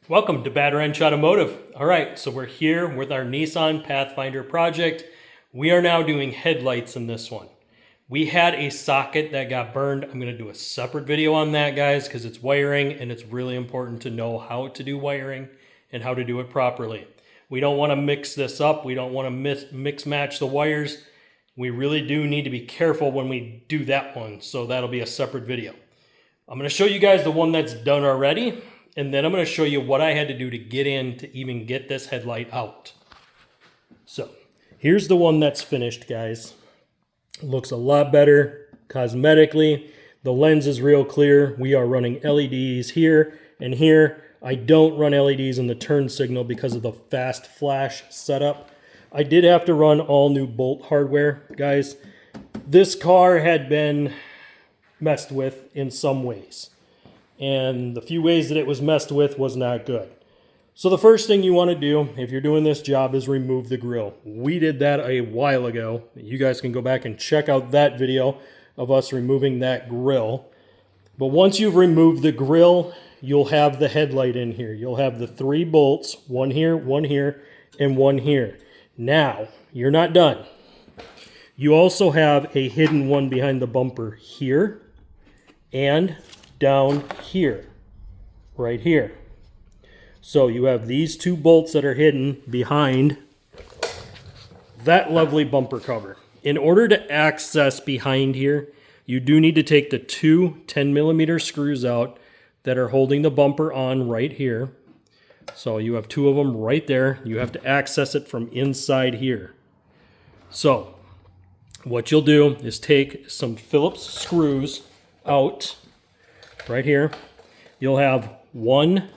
Welcome to Bad Wrench Automotive. All right, so we're here with our Nissan Pathfinder project. We are now doing headlights in this one. We had a socket that got burned. I'm going to do a separate video on that, guys, because it's wiring and it's really important to know how to do wiring and how to do it properly. We don't want to mix this up. We don't want to mix match the wires. We really do need to be careful when we do that one, so that'll be a separate video. I'm going to show you guys the one that's done already. And then I'm going to show you what I had to do to get in to even get this headlight out. So here's the one that's finished, guys. It looks a lot better cosmetically. The lens is real clear. We are running LEDs here and here. I don't run LEDs in the turn signal because of the fast flash setup. I did have to run all new bolt hardware, guys. This car had been messed with in some ways. And the few ways that it was messed with was not good. So the first thing you want to do if you're doing this job is remove the grill. We did that a while ago. You guys can go back and check out that video of us removing that grill. But once you've removed the grill, you'll have the headlight in here. You'll have the 3 bolts, one here, and one here. Now, you're not done. You also have a hidden one behind the bumper here and down here, right here. So you have these 2 bolts that are hidden behind that lovely bumper cover. In order to access behind here, you do need to take the 2 10mm screws out that are holding the bumper on right here. So you have 2 of them right there. You have to access it from inside here. So what you'll do is take some Phillips screws out right here. You'll have one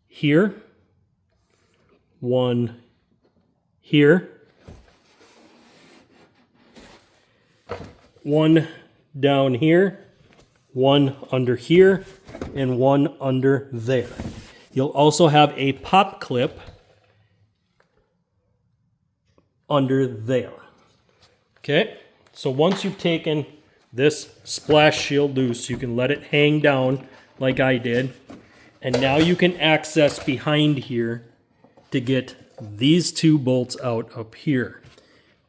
here, one here, one down here, one under here, and one under there. You'll also have a pop clip under there. Okay, so once you've taken this splash shield loose, you can let it hang down like I did. And now you can access behind here to get these 2 bolts out up here.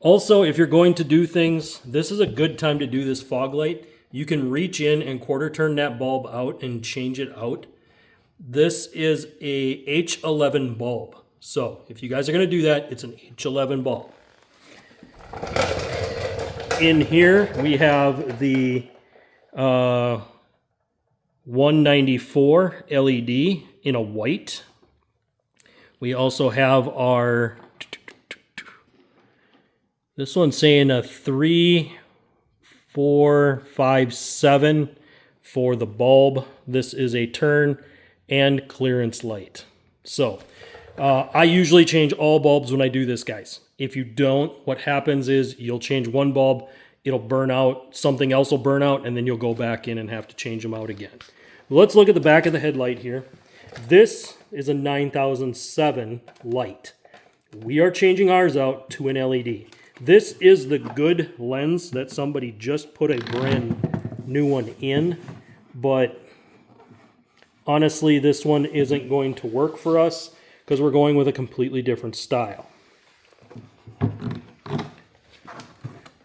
Also, if you're going to do things, this is a good time to do this fog light. You can reach in and quarter turn that bulb out and change it out. This is a H11 bulb. So if you guys are going to do that, it's an H11 bulb. In here, we have the 194 LED in a white. We also have our, this one's saying a 3, 4, 5, 7 for the bulb. This is a turn and clearance light. So I usually change all bulbs when I do this, guys. If you don't, what happens is you'll change one bulb, it'll burn out, something else will burn out, and then you'll go back in and have to change them out again. Let's look at the back of the headlight here. This is a 9007 light. We are changing ours out to an LED. This is the good lens that somebody just put a brand new one in, but honestly, this one isn't going to work for us because we're going with a completely different style.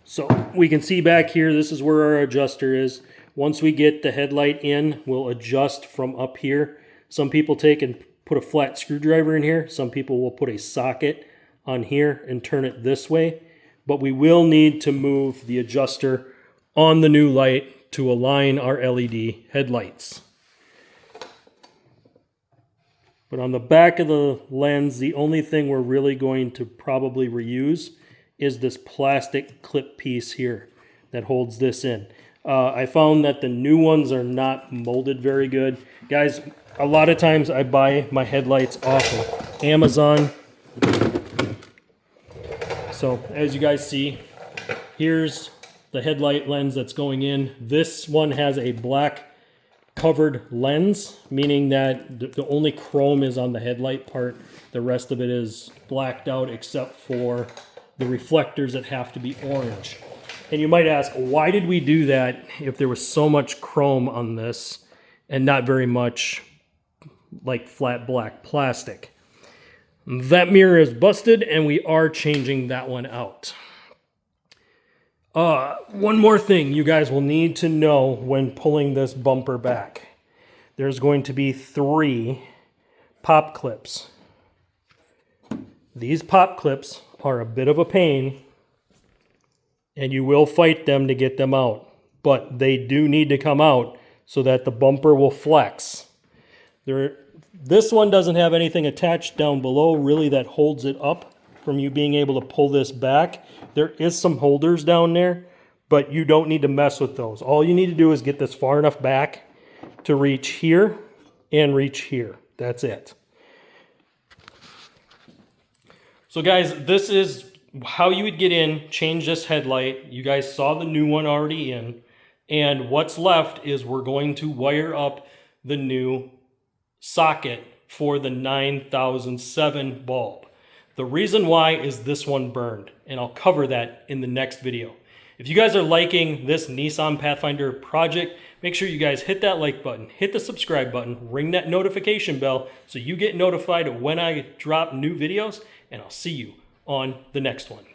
So we can see back here, this is where our adjuster is. Once we get the headlight in, we'll adjust from up here. Some people take and put a flat screwdriver in here. Some people will put a socket on here and turn it this way. But we will need to move the adjuster on the new light to align our LED headlights. But on the back of the lens, the only thing we're really going to probably reuse is this plastic clip piece here that holds this in. I found that the new ones are not molded very good. Guys, a lot of times I buy my headlights off of Amazon. So as you guys see, here's the headlight lens that's going in. This one has a black covered lens, meaning that the only chrome is on the headlight part. The rest of it is blacked out except for the reflectors that have to be orange. And you might ask, why did we do that if there was so much chrome on this and not very much like flat black plastic. That mirror is busted and we are changing that one out. One more thing you guys will need to know when pulling this bumper back. There's going to be 3 pop clips. These pop clips are a bit of a pain, and you will fight them to get them out, but they do need to come out so that the bumper will flex. This one doesn't have anything attached down below really that holds it up from you being able to pull this back. There is some holders down there, but you don't need to mess with those. All you need to do is get this far enough back to reach here and reach here. That's it. So guys, this is how you would get in, change this headlight. You guys saw the new one already in. And what's left is we're going to wire up the new socket for the 9007 bulb. The reason why is this one burned, and I'll cover that in the next video. If you guys are liking this Nissan Pathfinder project, make sure you guys hit that like button, hit the subscribe button, ring that notification bell so you get notified when I drop new videos, and I'll see you on the next one.